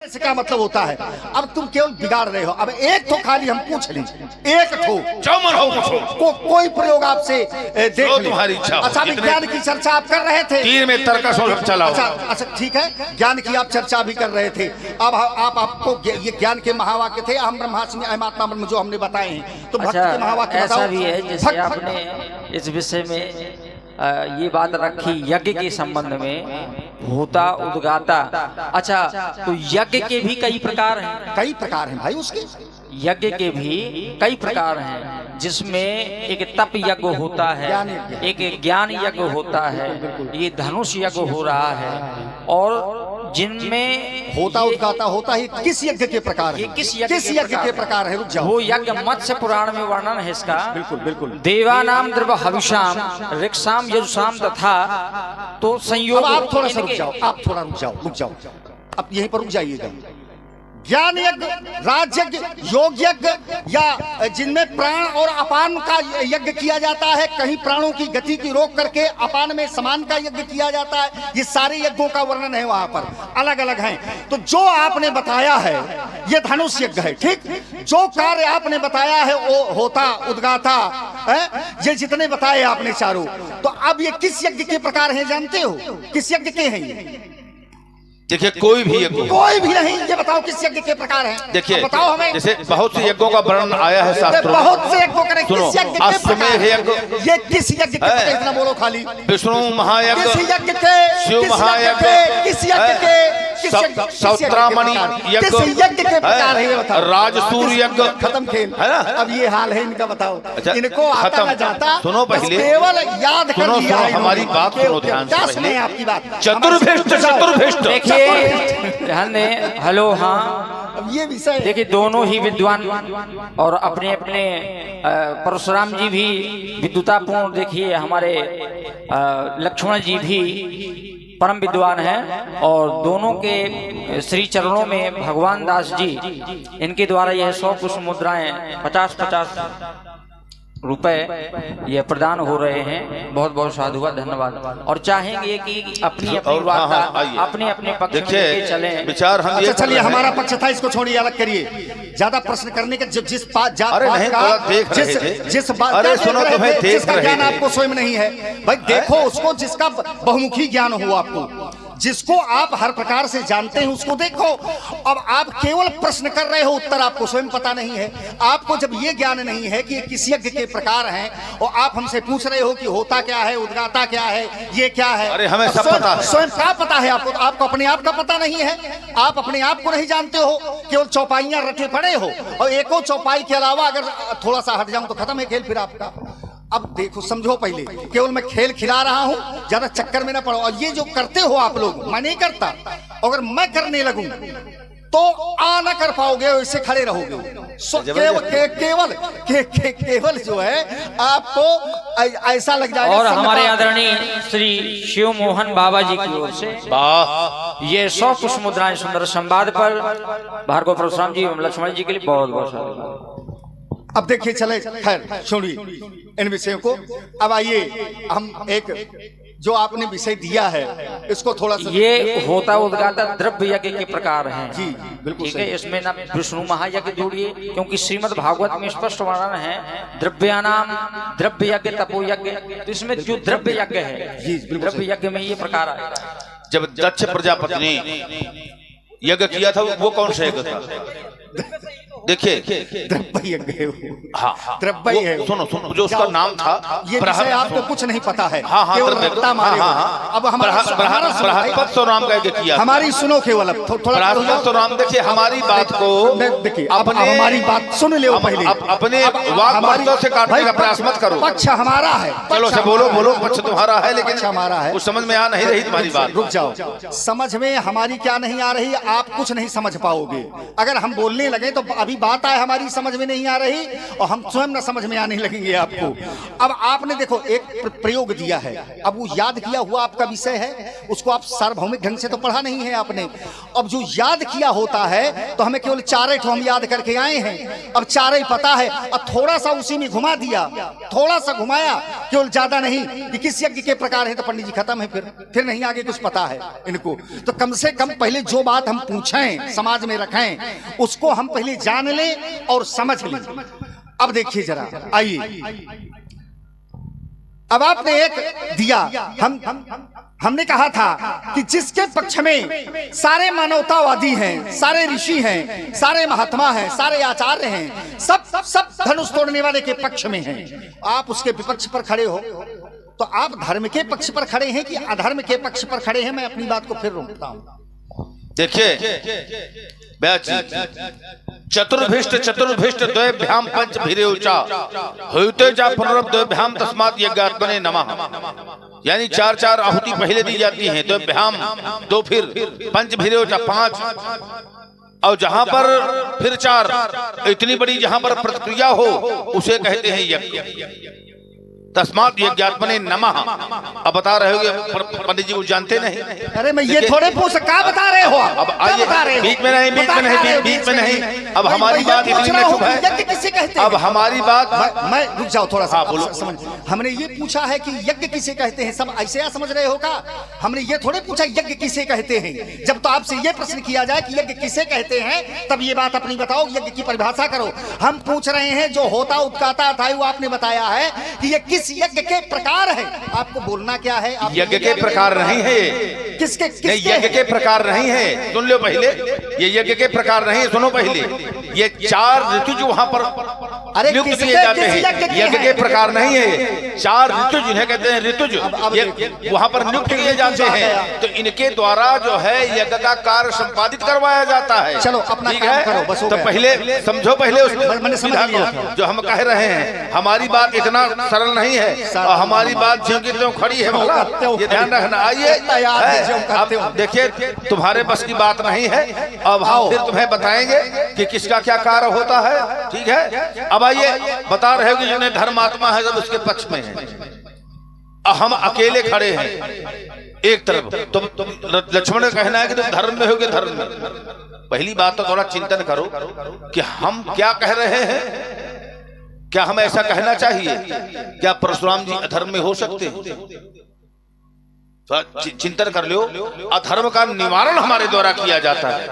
से क्या मतलब होता है? अब तुम केवल बिगाड़ रहे हो। अब एक तो खाली हम पूछ लें, एक तो कोई प्रयोग आपसे देख ले। तुम्हारी इच्छा। अच्छा, विज्ञान की चर्चा आप कर रहे थे, तीर में तर्कस हो चलाओ। अच्छा ठीक है, ज्ञान की आप चर्चा भी कर रहे थे। अब आपको ये ज्ञान के महावाक्य थे, हम ब्रह्मास्मि अयमात्मा ब्रह्म जो हमने बताए हैं, तो भक्त के महावाक्य ऐसा भी है जैसे आपने इस विषय में ये बात रखी यज्ञ के संबंध में, होता उद्गाता। अच्छा, तो यज्ञ के भी कई प्रकार हैं। कई प्रकार हैं भाई उसके, यज्ञ के भी कई प्रकार हैं, जिसमें एक तप यज्ञ होता है, एक ज्ञान यज्ञ होता है, ये धनुष यज्ञ हो रहा है, और जिनमें होता उद्गाता होता ही किस यज्ञ के प्रकार है? किस यज्ञ के प्रकार है? रुक जाओ, वो यज्ञ मत्स्य पुराण में वर्णन है इसका। बिल्कुल बिल्कुल। देवानाम द्रव हविषाम ऋक्षाम यजुषाम तथा। तो संयोग। आप थोड़ा सा रुक जाओ, आप थोड़ा रुक जाओ, अब यहीं पर रुक जाइएगा। ज्ञान यज्ञ, राज यज्ञ, योग यज्ञ, या जिनमें प्राण और अपान का यज्ञ किया जाता है, कहीं प्राणों की गति की रोक करके अपान में समान का यज्ञ किया जाता है, ये सारे यज्ञों का वर्णन है वहां पर, अलग अलग हैं। तो जो आपने बताया है ये धनुष यज्ञ है, ठीक। जो कार्य आपने बताया है वो होता उद्गाता है, ये जितने बताए आपने चारों, तो अब ये किस यज्ञ के प्रकार हैं जानते हो? किस यज्ञ के हैं ये? देखिए, कोई भी यज्ञ, कोई भी नहीं, ये बताओ किस यज्ञ के प्रकार हैं? देखिए बताओ हमें। जैसे बहुत से यज्ञों का वर्णन आया है शास्त्रों में, बहुत से यज्ञों का, किस यज्ञ के अश्वमेध यज्ञ, ये किस यज्ञ के प्रकार? इतना बोलो खाली। विष्णु महायज्ञ, किस यज्ञ के? शिव महायज्ञ, किस यज्ञ के? सौत्रामणि यज्ञ, किस यज्ञ के प्रकार है ये बताओ? राजसूर यज्ञ। खत्म खेल है ना? अब ये हाल है इनका, बताओ। अच्छा, इनको आता ना जाता, सुनो पहले, केवल याद कर लिया है। हमारी बात सुनो ध्यान से पहले। आपकी बात चतुर्भेष्ट। देखिए ध्यान दें। हेलो, हाँ, अब ये विषय देखिए दोनों ही विद्वान, और अपने अपने परशुराम जी भी विद्युतापूर्ण, देखिए हमारे लक्ष्मण जी भी परम विद्वान हैं, और दोनों के श्री चरणों में भगवान दास जी, इनके द्वारा यह 100 पुष्प मुद्राएं 50-50 रुपए ये प्रदान हो रहे हैं। बहुत बहुत साधुवाद, धन्यवाद। और चाहेंगे कि अपनी अपनी वार्ता अपने अपने पक्ष में लेके चलें। विचार हम अच्छा चलिए, हमारा पक्ष था, इसको छोड़िए, अलग करिए। ज्यादा प्रश्न करने के जिस बात जिसका ज्ञान आपको स्वयं नहीं है भाई, देखो उसको, जिसका बहुमुखी ज्ञान हो आपको, जिसको आप हर प्रकार से जानते हैं उसको देखो। अब आप केवल प्रश्न कर रहे हो, उत्तर आपको स्वयं पता नहीं है। आपको जब ये ज्ञान नहीं है कि ये किस यज्ञ के प्रकार हैं, और आप हमसे पूछ रहे हो कि होता क्या है, उद्गाता क्या है, ये क्या है। अरे हमें सब पता है। स्वयं क्या पता है आपको? आपको अपने आप का पता नहीं है, आप अपने आप को नहीं जानते हो, केवल चौपाइयां रटे पड़े हो, और एको चौपाई के अलावा अगर थोड़ा सा हट जाऊं तो खत्म है खेल फिर आपका। अब देखो, समझो पहले, केवल मैं खेल खिला रहा हूं, ज्यादा चक्कर में ना पड़ो। और ये जो करते हो आप लोग, मैं नहीं करता, अगर मैं करने लगूं तो आ ना कर पाओगे, ऐसे खड़े रहोगे। केवल जो है आपको ऐसा लग जाएगा। और हमारे आदरणीय श्री शिव मोहन बाबा जी की ओर से ये 100 पुष्प मुद्राएं सुंदर संवाद पर भार्गव परशुराम जी एवं लक्ष्मण जी के लिए बहुत बहुत साधुवाद। अब देखिए, चले, खैर छोड़िए इन विषयों को। अब आइए, हम एक जो आपने विषय दिया है इसको थोड़ा सा, ये होता उद्गाता द्रव्य यज्ञ के प्रकार हैं। जी बिल्कुल ठीक है। इसमें ना विष्णु महायज्ञ जोड़िए, क्योंकि श्रीमद् भागवत में स्पष्ट वर्णन है द्रव्यानाम द्रव्य यज्ञ तपो यज्ञ, तो इसमें जो द्रव्य यज्ञ है, द्रव्य यज्ञ में ये प्रकार आएगा। जब दक्ष प्रजापति ने यज्ञ किया था, वो कौन सा यज्ञ था? देखिए, द्रव्य यज्ञ है। हाँ, द्रव्य है। सुनो, जो उसका नाम था, ये विषय आपको कुछ नहीं पता है। केवल अब बृहस्पति नाम का यज्ञ किया। हमारी सुनो केवल, थोड़ा नाम देखिए, हमारी बात को देखिए, अब हमारी बात सुन लो पहले। अपने वाक से काटने का प्रयास मत करो। पक्ष हमारा है। चलो से बोलो, पक्ष तुम्हारा है, लेकिन हमारा है। कुछ समझ में आ नहीं रही तुम्हारी बात। रुक जाओ, समझ में हमारी क्या नहीं आ रही, आप कुछ नहीं समझ पाओगे। अगर हम बोलने लगे तो अभी बात आए हमारी समझ में नहीं आ रही और हम स्वयं न समझ में आने लगेंगे आपको। अब आपने देखो एक प्रयोग दिया है, अब वो याद किया हुआ आपका विषय है, उसको आप सार्वभौमिक ढंग से तो पढ़ा नहीं है आपने। अब जो याद किया होता है तो हमें केवल 4 हम याद करके आए हैं, अब 4 ही पता है, अब थोड़ा सा उसी में घुमा दिया, थोड़ा सा घुमाया, केवल ज्यादा नहीं कि किस यज्ञ के प्रकार है, तो पंडित जी खत्म है, फिर नहीं आगे कुछ पता है इनको। तो कम से कम पहले जो बात हम पूछें, समाज में रखें, उसको हम पहले जान लें और समझ लें। अब देखिए जरा, आइए, अब आपने एक दिया, हमने कहा था कि जिसके पक्ष में सारे मानवतावादी हैं, सारे ऋषि हैं, सारे महात्मा हैं, सारे आचार्य हैं, सब धनुष तोड़ने वाले के पक्ष में हैं, आप उसके विपक्ष पर खड़े हो। तो आप धर्म के पक्ष पर खड़े हैं कि अधर्म के पक्ष पर खड़े हैं? मैं अपनी बात को फिर रोकता हूं। देखिए चतुर्भिष्ट द्वयभ्याम पंच भिरेउचा होते जा पुनरुद्वयभ्याम तस्मात् यज्ञात्मने नमः। यानी 4 आहुति पहले दी जाती हैं, द्वयभ्याम 2, फिर पंच भिरेउचा 5, और जहां पर फिर 4, इतनी बड़ी जहां पर प्रतिक्रिया हो उसे कहते हैं यज्ञ। तस्मात् यज्ञात्मने नमः। अब बता रहे हो पंडित जी को जानते नहीं? अरे मैं ये थोड़े पूछ, क्या बता रहे हो? अब आइए, बीच में नहीं। अब हमारी बात इतनी चुप है, यज्ञ किसे कहते हैं? अब हमारी बात, मैं रुक जाओ थोड़ा सा, बोलो। समझ, हमने ये पूछा है कि यज्ञ किसे कहते हैं, सब ऐसे या समझ रहे हो का? हमने ये थोड़े पूछा यज्ञ किसे कहते हैं। जब तो आपसे ये प्रश्न किया जाए कि यज्ञ किसे कहते हैं, तब ये बात अपनी बताओ, यज्ञ की परिभाषा करो। हम पूछ रहे हैं जो होता उपकाता था, वो आपने बताया है कि ये किस यज्ञ के प्रकार है, आपको बोलना क्या है? यज्ञ के प्रकार नहीं है, किसके यज्ञ के प्रकार नहीं है, सुन लो पहले, ये यज्ञ के प्रकार नहीं है, सुनो पहले। ये 4 ऋतु जो वहां पर नियुक्त किए जाते हैं, यज्ञ के प्रकार नहीं है। 4 ऋतु जिन्हें कहते हैं ऋतुज, वहां पर नियुक्त किए जाते हैं, तो इनके द्वारा जो है यज्ञ का कार्य संपादित करवाया जाता है। चलो अपना काम करो, बस हो तो गया। पहले समझो, पहले उस सुविधा को जो हम कह रहे हैं। हमारी बात इतना सरल नहीं है और हमारी बात ज्यों की त्यों खड़ी है, ये ध्यान रखना। आइए, अब देखिए तुम्हारे बस की बात नहीं है, अब हम फिर तुम्हें बताएंगे कि किसका क्या कार्य होता है, ठीक है? अब आइए, बता रहे हो कि जिन्हें धर्मात्मा है सब उसके पक्ष में है, हम अकेले खड़े हैं एक तरफ। तो लक्ष्मण का कहना है कि तुम धर्म में हो कि धर्म में। पहली बात तो थोड़ा चिंतन करो कि हम क्या कह रहे हैं, क्या हमें ऐसा कहना चाहिए? क्या परशुराम जी अधर्म में हो सकते हैं? चिंतन कर लो। अधर्म का निवारण हमारे द्वारा किया जाता है।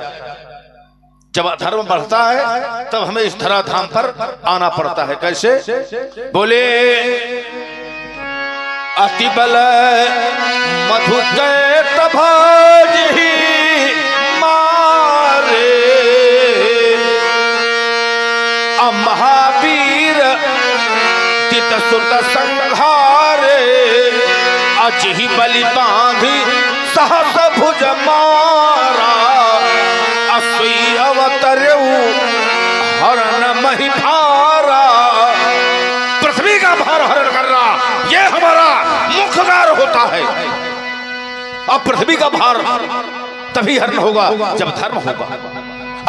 जब अधर्म बढ़ता है तब हमें इस धराधाम पर आना पड़ता है। कैसे? बोले अति बल मधु तभाज ही मारे, महावीर तित सुत संहारे, अजहि बलि बांधी सहस भुज मारा, असुई अवतरऊ हरण मही भारा। पृथ्वी का भार हरण करना ये हमारा मुख्य कार्य होता है। अब पृथ्वी का भार तभी हरण होगा जब धर्म होगा।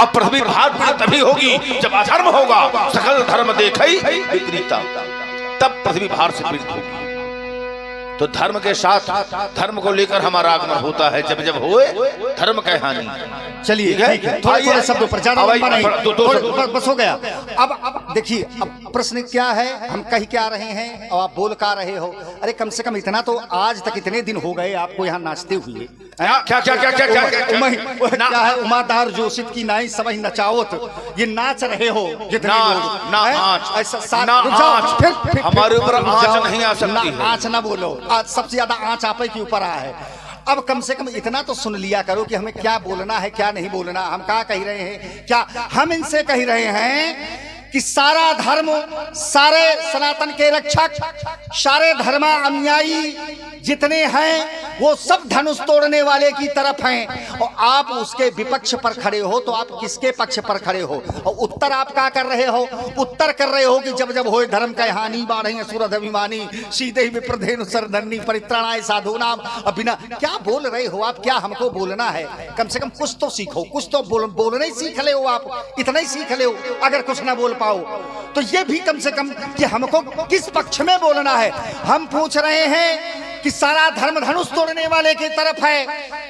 अब पृथ्वी भार तभी होगी जब अधर्म होगा। सकल धर्म देखई विपरीता, तब पृथ्वी भार से पीड़ित होगी। तो धर्म के साथ धर्म को लेकर हमारा आगमन होता है। जब जब होए धर्म का हानि। चलिए ठीक है, थोड़ा शब्दों पर ज्यादा लंबा नहीं, बस हो गया। अब देखिए, अब प्रश्न क्या है, हम कह क्या रहे हैं और आप बोल क्या रहे हो? अरे कम से कम इतना तो, आज तक इतने दिन हो गए आपको यहाँ नाचते हुए। क्या है उमादार जोशित की नाई सब नचावत, ये नाच रहे हो जितने हमारे ऊपर आँच नहीं आ सकती है। आँच ना बोलो, आज सबसे ज्यादा आँच आप के ऊपर आया है। अब कम से कम इतना तो सुन लिया करो कि हमें क्या बोलना है क्या नहीं बोलना। हम क्या कह रहे हैं? क्या हम इनसे कह रहे हैं कि सारा धर्म, सारे सनातन के रक्षक, सारे धर्मा अनुयायी जितने हैं वो सब धनुष तोड़ने वाले की तरफ हैं और आप उसके विपक्ष पर खड़े हो, तो आप किसके पक्ष पर खड़े हो? और उत्तर आप क्या कर रहे हो? उत्तर कर रहे हो कि जब जब होए धर्म का हानि बाढ़ेंगे सूरत अभिमानी सीधे ही विप्रधेनु सरधरनी परित्राणाय साधु नाम। अब बिना क्या बोल रहे हो आप? क्या हमको बोलना है? कम से कम कुछ तो सीखो, कुछ तो बोलना ही सीख ले हो आप, इतना ही सीख ले हो। अगर कुछ ना बोल पाओ तो ये भी कम से कम कि हमको किस पक्ष में बोलना है। हम पूछ रहे हैं कि सारा धर्म धनुष तोड़ने वाले की तरफ है,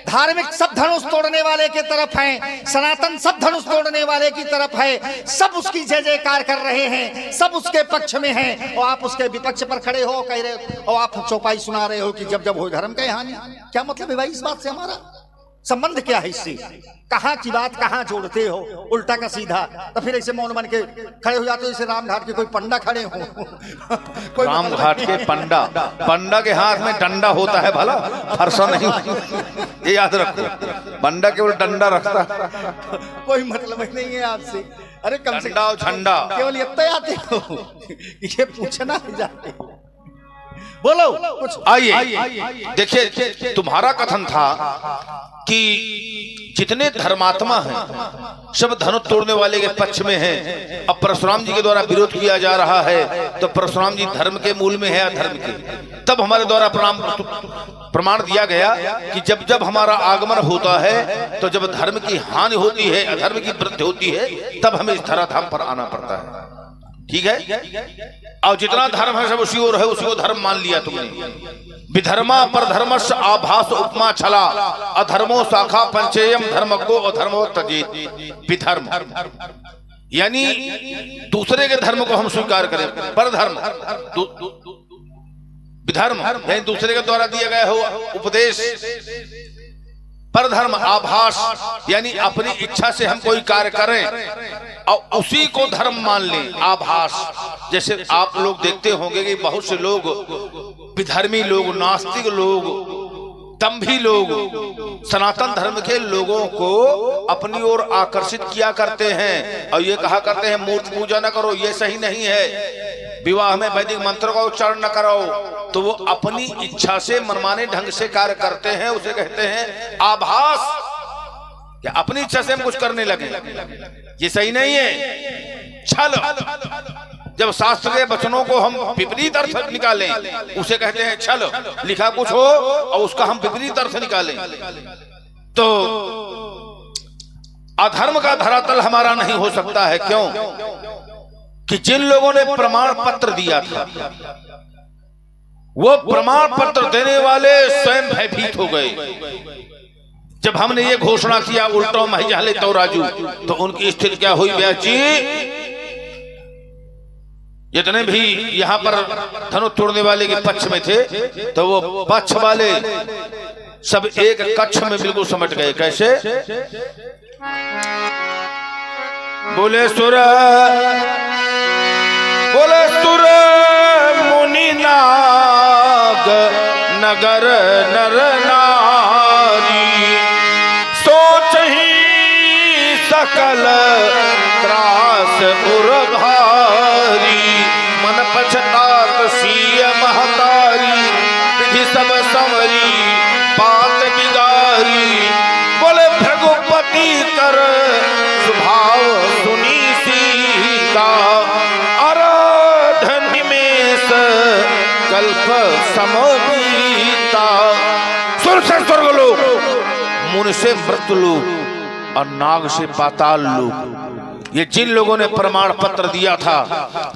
धार्मिक सब धनुष तोड़ने वाले की तरफ है, सनातन सब धनुष तोड़ने वाले की तरफ है, सब उसकी जय जयकार कर रहे हैं, सब उसके पक्ष में हैं और आप उसके विपक्ष पर खड़े हो, कह रहे हो और आप चौपाई सुना रहे हो कि जब जब हो धर्म का हानि। क्या मतलब है भाई? इस बात से हमारा संबंध क्या है? इससे कहां की बात कहां जोड़ते हो? उल्टा का सीधा। तो फिर ऐसे मौन बन के खड़े हो जाते हो जैसे रामघाट के कोई पंडा खड़े हो। कोई रामघाट के पंडा, पंडा के हाथ में डंडा होता है, भला फरसा नहीं, ये याद रखो। पंडा केवल डंडा रखता है, कोई मतलब नहीं है आपसे। अरे कम से डंडा और झंडा केवल इतना आते हो, ये पूछना जाते हो। बोलो कुछ। आइए देखिए, तुम्हारा कथन था कि जितने धर्मात्मा हैं सब धनुष तोड़ने वाले के पक्ष में हैं। अब परशुराम जी के द्वारा विरोध किया जा रहा है, तो परशुराम जी धर्म के मूल में है या धर्म के? तब हमारे द्वारा प्रमाण दिया गया कि जब जब हमारा आगमन होता है तो जब धर्म की हानि होती है, अधर्म की वृद्धि होती है, तब हमें इस धराधाम पर आना पड़ता है। ठीक है? और जितना धर्म है सब उसी ओर है, उसी को धर्म मान लिया तुमने। विधर्मा पर धर्मस्य आभास उपमा छला, अधर्मो शाखा पंचेयम धर्म को अधर्मो तजेत। विधर्म यानी दूसरे के धर्म को हम स्वीकार करें, पर धर्म विधर्म यानी दूसरे के द्वारा दिया गया हो उपदेश। पर धर्म आभास यानी अपनी इच्छा से हम कोई कार्य करें और उसी को धर्म मान लें। आभास जैसे आप लोग देखते होंगे कि बहुत से लोग विधर्मी लोग, नास्तिक लोग, दंभी लोग सनातन धर्म के लोगों को अपनी ओर आकर्षित किया करते हैं और ये कहा करते हैं मूर्ति पूजा न करो, ये सही नहीं है, विवाह में वैदिक मंत्र का उच्चारण न करो। तो वो अपनी इच्छा से मनमाने ढंग से कार्य करते हैं, उसे कहते हैं आभास। क्या अपनी इच्छा से हम कुछ करने लगे, ये सही नहीं है। छल, जब शास्त्र के वचनों को हम विपरीत अर्थ निकालें उसे कहते हैं छल। लिखा कुछ हो और उसका हम विपरीत अर्थ निकालें तो अधर्म का धरातल हमारा नहीं हो सकता है। क्यों? कि जिन लोगों ने प्रमाण पत्र दिया था वो प्रमाण पत्र देने वाले स्वयं भयभीत हो गए। जब हमने ये घोषणा किया उल्टो महिजाले तो राजू, तो उनकी स्थिति क्या हुई? व्यास जी, जितने भी यहाँ पर धनुष तोड़ने वाले के पक्ष में थे तो वो पक्ष वाले सब एक कक्ष में बिल्कुल समझ गए। कैसे? बोले सुर मुनि नाग नगर नर नारी, सोच ही सकल त्रास उर्भारी, मन पछतात सीय महतारी, विधि सब संवरी बात बिगारी। बोले भृगुपति कर स्वभाव सुनी सीता, आराधन निमेष कल्प समबीता। सुर से स्वर्ग लोग, मुनि से मृत्यु लोग और नाग से पाताल लोग, ये जिन लोगों ने प्रमाण पत्र दिया था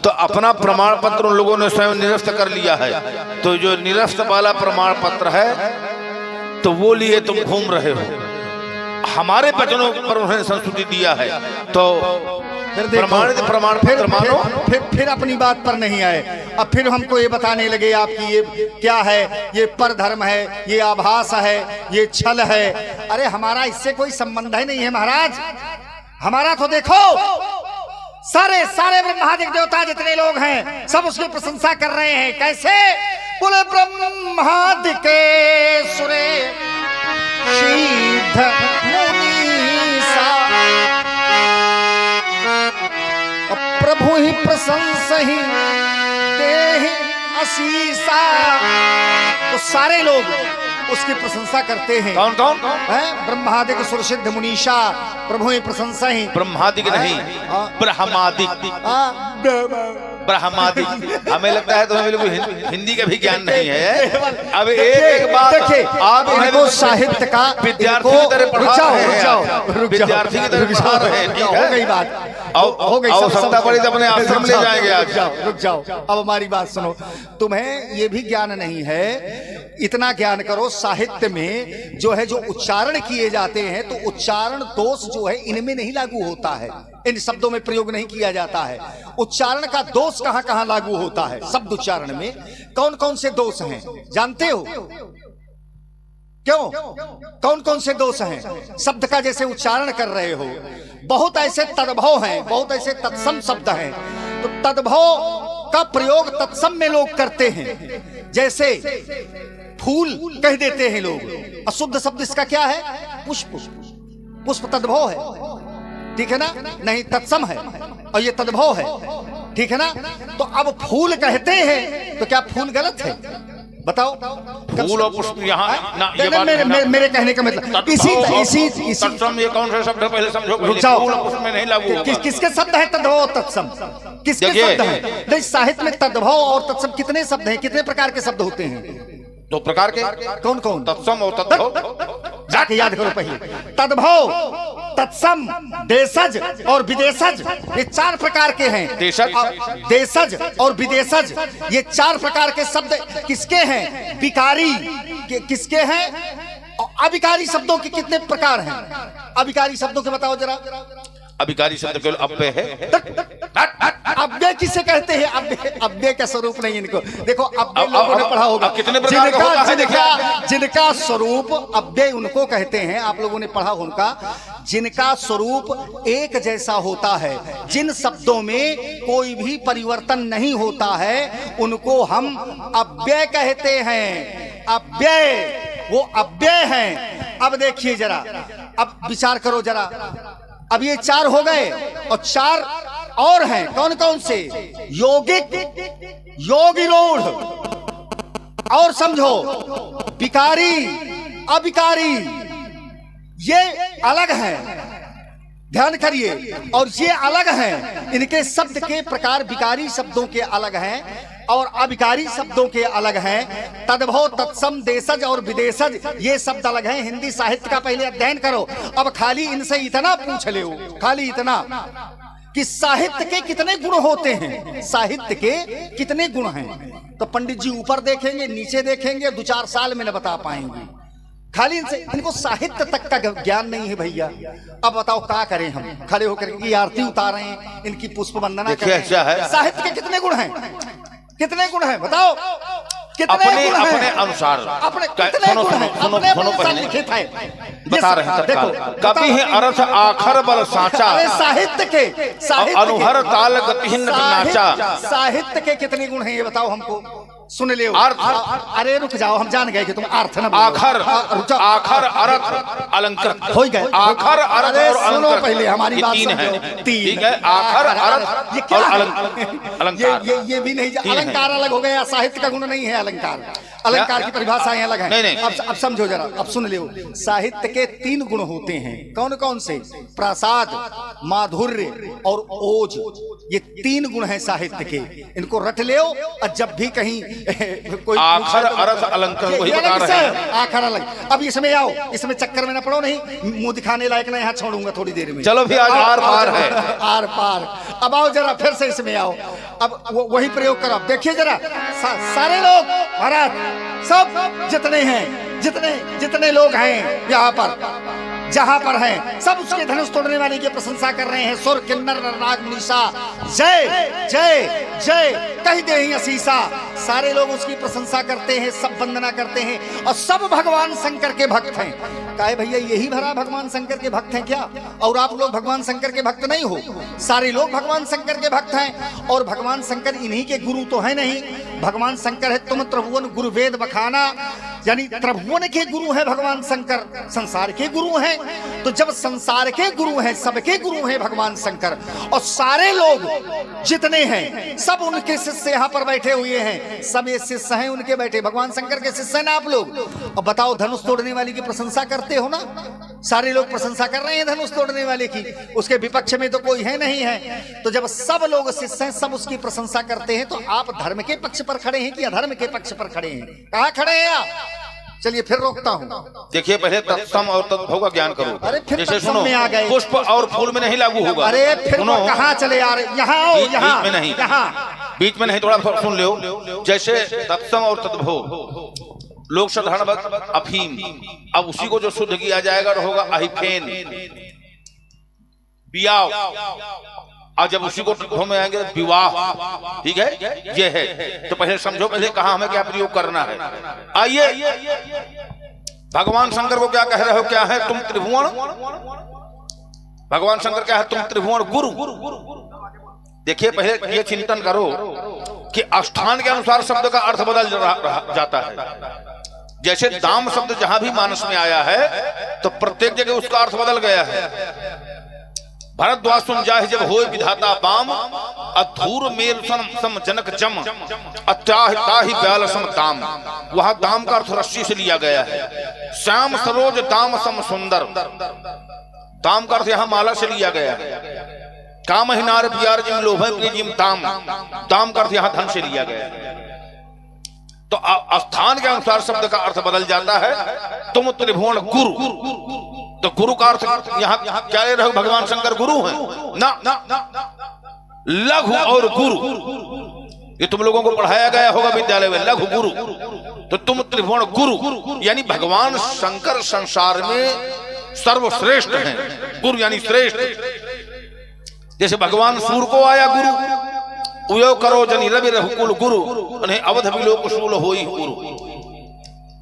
तो अपना प्रमाण पत्र उन लोगों ने स्वयं निरस्त कर लिया है। तो जो निरस्त वाला प्रमाण पत्र है तो वो लिए तुम घूम रहे हो। हमारे वचनों पर उन्होंने संस्तुति दिया है तो प्रमाणित प्रमाण पत्र मानो। फिर अपनी बात पर नहीं आए। अब फिर हमको ये बताने लगे आपकी ये क्या है, ये पर धर्म है, ये आभास है, ये छल है। अरे हमारा इससे कोई संबंध ही नहीं है महाराज। हमारा तो देखो सारे सारे ब्रह्मादिक देवता जितने लोग हैं सब उसकी प्रशंसा कर रहे हैं। कैसे? बोले ब्रह्मादिके सुरे शीध मुनीसा, प्रभु ही प्रशंस ही देहि असीसा। तो सारे लोग उसकी प्रशंसा करते हैं। कौन कौन? हैं ब्रह्मादिक सुरसिद्ध मुनीषा प्रभु की प्रशंसा ही। ब्रह्मादिक नहीं, हाँ। ब्रह्मादिक। ब्रह्मादिक हमें लगता है तुम्हें बिल्कुल हिंदी का भी ज्ञान नहीं है। अब एक बात देखिए, आप इनको साहित्य का विद्यार्थी की तरह पढ़ा रहे हैं, विद्यार्थी की तरह पढ़ा रहे हैं। ठीक है, हो गई बात, हो गई। आवश्यकता पड़ी तो अपने आश्रम ले जाएंगे आज। रुक जाओ, अब हमारी बात सुनो। तुम्हें ये भी ज्ञान नहीं है, इतना ज्ञान करो साहित्य में जो है, जो उच्चारण किए जाते हैं तो उच्चारण दोष जो है इनमें नहीं लागू होता है, इन शब्दों में प्रयोग नहीं किया जाता है। उच्चारण का दोष कहां कहां लागू होता है? शब्द उच्चारण में कौन कौन से दोष हैं जानते हो? क्यों, कौन कौन से दोष हैं? शब्द का जैसे उच्चारण कर रहे हो, बहुत ऐसे तद्भव हैं, बहुत ऐसे तत्सम शब्द हैं, तो तद्भव का प्रयोग तत्सम में लोग करते हैं। जैसे फूल कह देते हैं लोग, अशुद्ध शब्द इसका क्या है? पुष्प। पुष्प तद्भव है, ठीक है ना? नहीं, तत्सम है, और ये तद्भव है, ठीक है ना? तो अब फूल कहते हैं तो क्या फूल गलत है? बताओ। फूल और पुष्प यहाँ ये मेरे कहने का मतलब इसी तत्सम ये कौन सा शब्द है पहले समझो। फूल और पुष्प में नहीं लागू होगा। किसके शब्द है तद्भव और तत्सम? किसके शब्द हैं? नहीं, साहित्य में तद्भव और तत्सम कितने शब्द हैं? कितने प्रकार के शब्द होते हैं? 2 प्रकार के। कौन कौन? तत्सम और तद्भव। जाके याद करो पहले। तद्भव, तत्सम, देशज और विदेशज, ये 4 प्रकार के हैं। देशज और विदेशज, ये 4 प्रकार के शब्द किसके हैं? विकारी किसके हैं? और अविकारी शब्दों के कितने प्रकार हैं? अविकारी शब्दों के बताओ जरा। अभिकारी शब्द केवल अव्यय है। अव्यय किसे कहते हैं? अव्यय का स्वरूप नहीं इनको। देखो, अव्यय लोगों ने पढ़ा होगा, कितने प्रकार का होता है? जिनका स्वरूप अव्यय उनको कहते हैं, आप लोगों ने पढ़ा उनका, जिनका स्वरूप एक जैसा होता है, जिन शब्दों में कोई भी परिवर्तन नहीं होता है, उनको हम अव्यय कहते हैं। अव्यय, वो अव्यय हैं। अब देखिए जरा, अब विचार करो जरा। अब ये 4 हो गए और 4 और हैं। कौन कौन से? योगिक, योगिरूढ़, और समझो विकारी, अविकारी, ये अलग हैं, ध्यान करिए। और ये अलग हैं, इनके शब्द के प्रकार विकारी शब्दों के अलग हैं और अविकारी शब्दों के अलग हैं। तद्भव, तत्सम, देशज और विदेशज, ये शब्द अलग हैं। हिंदी साहित्य का पहले अध्ययन करो। अब खाली इनसे इतना पूछ ले, खाली इतना कि साहित्य के कितने गुण होते हैं, साहित्य के कितने गुण हैं। तो पंडित जी ऊपर देखेंगे, नीचे देखेंगे, 2-4 साल में न बता पाएंगे। खाली इनसे, इनको साहित्य तक का ज्ञान नहीं है भैया। अब बताओ क्या करें हम? खड़े होकर इनकी आरती उतारें, इनकी पुष्प वंदना करें? साहित्य के कितने गुण हैं? कितने गुण हैं बताओ? अपने अपने अनुसार, अपने कितने गुण हैं? अपने पहले लिखित है, बता रहे हैं। देखो, कभी है अर्थ आखर बल साचा, साहित्य के, अनुहर ताल गतिहीन नाचा। साहित्य के कितने गुण हैं ये बताओ हमको, सुन ले। अरे रुक जाओ, हम जान गए कि तुम अर्थ न आखर, आखर, अर्थ, अलंकृत हो गए। आखर, अर्थ और अलंकृत, पहले हमारी बात तीन है। ठीक है, आखर, अर्थ और अलंकार। ये भी नहीं, अलंकार अलग हो गया, साहित्य का गुण नहीं है अलंकार। अलंकार की परिभाषाएं अलग हैं। अब समझो जरा, अब सुन लो। साहित्य के 3 गुण होते हैं। कौन कौन से? प्रासाद, माधुर्य और ओज, ये 3 गुण हैं साहित्य के। इनको रट ले, और जब भी कहीं कोई आखर, अर्थ, अलंकार वही बता रहे हैं। आखर अलग। अब इसमें आओ, इसमें चक्कर में ना पड़ो, नहीं मुंह दिखाने लायक ना, यहाँ छोड़ूंगा थोड़ी देर में। चलो भी आज आर पार है, आर पार। अब आओ जरा, फिर से इसमें आओ। अब वही प्रयोग करो। देखिए जरा, सारे लोग महाराज, सब जितने हैं, जितने लोग हैं यहाँ पर, जहां पर हैं, सब उसके धनुष तोड़ने वाले की प्रशंसा कर रहे हैं। सुर, किन्नर, नरनाग, मुनीषा, जय जय जय कह दे ही असीसा। सारे लोग उसकी प्रशंसा करते हैं, सब वंदना करते हैं, और सब भगवान शंकर के भक्त हैं। काहे भैया, यही भरा भगवान शंकर के भक्त हैं क्या? और आप लोग भगवान शंकर के भक्त नहीं हो? सारे लोग भगवान शंकर के भक्त हैं। और भगवान शंकर इन्हीं के गुरु तो है नहीं। भगवान शंकर है तुम त्रिभुवन गुरु वेद बखाना, यानी त्रिभुवन के गुरु हैं भगवान शंकर, संसार के गुरु हैं। तो जब संसार के गुरु हैं, सबके गुरु हैं भगवान शंकर, और सारे लोग जितने हैं सब उनके शिष्य यहाँ पर बैठे हुए हैं, सब ये शिष्य हैं उनके बैठे, भगवान शंकर के शिष्य हैं ना आप लोग। अब बताओ, धनुष तोड़ने वाली की प्रशंसा करते हो ना, सारे लोग प्रशंसा कर रहे हैं धनुष तोड़ने वाले की, उसके विपक्ष में तो कोई है नहीं है। तो जब सब लोग शिष्य हैं, सब उसकी प्रशंसा करते हैं, तो आप धर्म के पक्ष पर खड़े हैं कि अधर्म के पक्ष पर खड़े हैं? कहाँ खड़े हैं आप? चलिए फिर रोकता हूँ। देखिए, पहले तत्सम और तद्भव का ज्ञान करो। अरे फिर जैसे तत्सम में आ गए, पुष्प और फूल में नहीं लागू होगा। अरे फिर सुनो, कहाँ चले आ रहे? यहाँ आओ, यहाँ बीच में नहीं, यहाँ बीच में नहीं, थोड़ा सुन लो। जैसे तत्सम और तद्भव, लोग साधारण अफीम, अब उसी को जो शुद्ध किया जाएगा होगा अहिफेन, बियाव, और जब उसी को तद्भव में आएंगे विवाह। ठीक है, ये है। तो पहले समझो, पहले कहा हमें क्या प्रयोग करना है। आइए, भगवान शंकर को क्या कह रहे हो? क्या है तुम त्रिभुवन? भगवान शंकर क्या है? तुम त्रिभुवन गुरु। देखिए, पहले ये चिंतन करो कि स्थान के अनुसार शब्द का अर्थ बदल जाता है। जैसे दाम शब्द जहां भी मानस में आया है तो प्रत्येक जगह उसका अर्थ बदल गया है। भरद्वाज सुन जाहि जब होए विधाता बाम, अधूर मेल सम जनक जम, अत्याहि ब्याल सम दाम। वहां दाम का अर्थ रस्सी से लिया गया है। श्याम सरोज दाम सम सुंदर, दाम का अर्थ यहाँ माला से लिया गया है। काम हिनार प्यार जिम लोभ जिम दाम, दाम का अर्थ यहाँ धन से लिया गया है। तो स्थान के अनुसार शब्द का अर्थ बदल जाता है। तुम त्रिभुवन गुरु, तो गुरु का अर्थ यहाँ क्या ले रहे हो? भगवान शंकर गुरु हैं ना? लघु और गुरु, ये तुम लोगों को पढ़ाया गया होगा विद्यालय में, लघु गुरु। तो तुम त्रिभुवन गुरु यानी भगवान शंकर संसार में सर्वश्रेष्ठ हैं। गुरु यानी श्रेष्ठ। जैसे भगवान सूर्य को आया गुरु, उयो करो जनि रवि रघुकुल गुरु, उन्हें अवध विलोक शूल होई गुरु,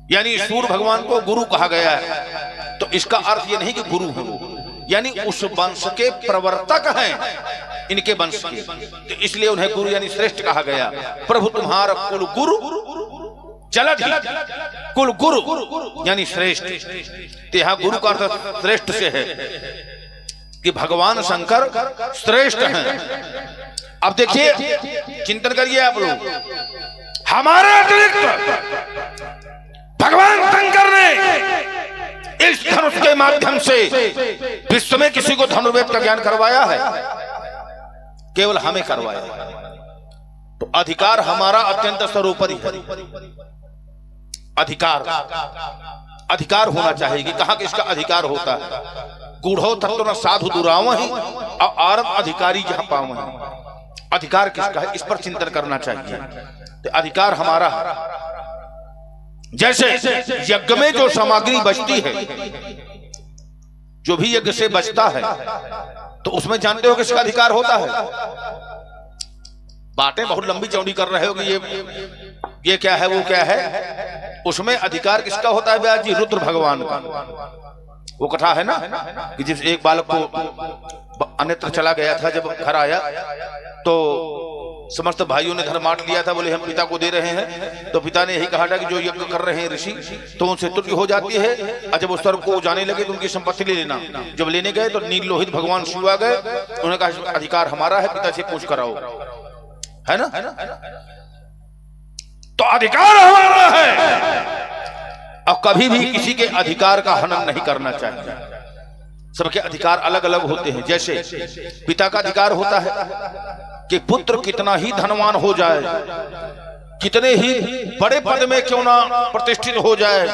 यानी सूर्य भगवान को गुरु कहा गया है। तो इसका अर्थ ये नहीं कि गुरु है वो, यानी उस वंश के प्रवर्तक हैं, इनके वंश के, तो इसलिए उन्हें गुरु यानी श्रेष्ठ कहा गया। प्रभु तुम्हारा कुल गुरु जलधि, कुल गुरु यानी श्रेष्ठ। तो यहाँ गुरु का अर्थ श्रेष्ठ से है कि भगवान शंकर श्रेष्ठ हैं। अब देखिए, चिंतन करिए आप लोग, हमारे अतिरिक्त भगवान शंकर ने इस धनुष के माध्यम से विश्व में किसी को धनुर्वेद का ज्ञान करवाया है? केवल हमें करवाया। तो अधिकार हमारा अत्यंत सर्वोपरि है। अधिकार होना चाहिए कि कहां किसका अधिकार होता है। गूढ़ो तत्व न साधु दुराव ही, और आरत अधिकारी जहां पाव है। अधिकार किसका है, इस पर चिंतन करना चाहिए। तो अधिकार हमारा है। जैसे यज्ञ में जो सामग्री बचती है, जो भी यज्ञ से बचता है, तो उसमें जानते हो किसका अधिकार होता है? बातें बहुत लंबी चौड़ी कर रहे हो कि ये क्या है, वो क्या है। उसमें अधिकार किसका होता है? व्यास जी, रुद्र भगवान का। वो कथा है ना कि जिस एक बालक को अन्यत्र चला गया था, जब घर आया तो समस्त भाइयों ने धन बांट लिया था, बोले हम पिता को दे रहे हैं। तो पिता ने यही कहा था कि जो यज्ञ कर रहे हैं ऋषि, तो उनसे त्रुटि हो जाती है, और जब उस स्वर्ग को जाने लगे तो उनकी संपत्ति ले लेना। जब लेने गए तो नील लोहित भगवान शिव आ गए, उन्होंने कहा अधिकार हमारा है, पिता से पूछ कराओ, है ना। तो अधिकार हमारा है, और कभी भी किसी के अधिकार का हनन नहीं करना चाहिए। सबके अधिकार अलग अलग होते हैं। जैसे पिता का अधिकार होता है कि पुत्र कितना ही धनवान हो जाए, कितने ही बड़े पद में क्यों ना प्रतिष्ठित हो जाए,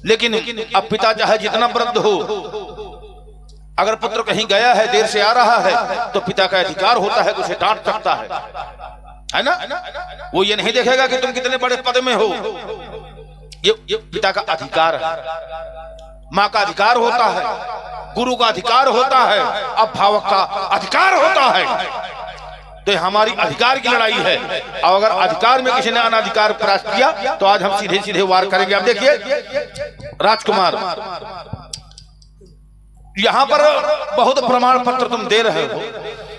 लेकिन अब पिता चाहे जितना वृद्ध हो, अगर पुत्र कहीं गया है, देर से आ रहा है, तो पिता का अधिकार होता है कि उसे डांट सकता है ना। वो ये नहीं देखेगा कि तुम कितने बड़े पद में हो। ये पिता का अधिकार है। माँ का अधिकार होता है, गुरु का अधिकार होता है, अभिभावक का अधिकार होता है। तो हमारी अधिकार की लड़ाई है, और अगर अधिकार में किसी ने अनाधिकार प्राप्त किया तो आज हम सीधे सीधे वार करेंगे। अब देखिए राजकुमार, यहां पर बहुत प्रमाण पत्र तुम दे रहे हो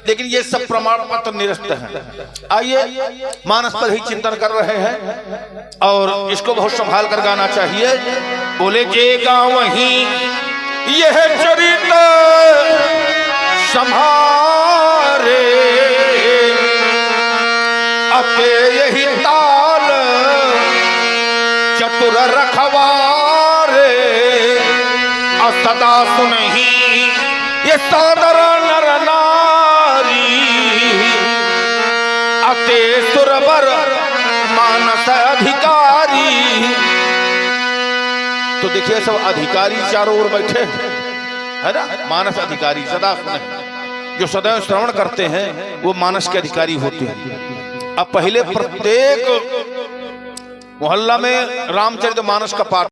लेकिन ये सब प्रमाण पत्र निरस्त हैं। आइए मानस पर ही चिंतन कर रहे हैं और इसको बहुत संभाल कर गाना चाहिए। बोले जे गाँव वहीं यह चरित्र संभारे अते यही ताल चतुर रखवारे सदा सुनही ये सादर नर नारी अते सुरवर मानस अधिकारी। तो देखिए सब अधिकारी चारों ओर बैठे है ना, मानस अधिकारी सदा सुने, जो सदैव श्रवण करते हैं वो मानस के अधिकारी होते हैं। अब पहले प्रत्येक मोहल्ला में रामचरितमानस का पाठ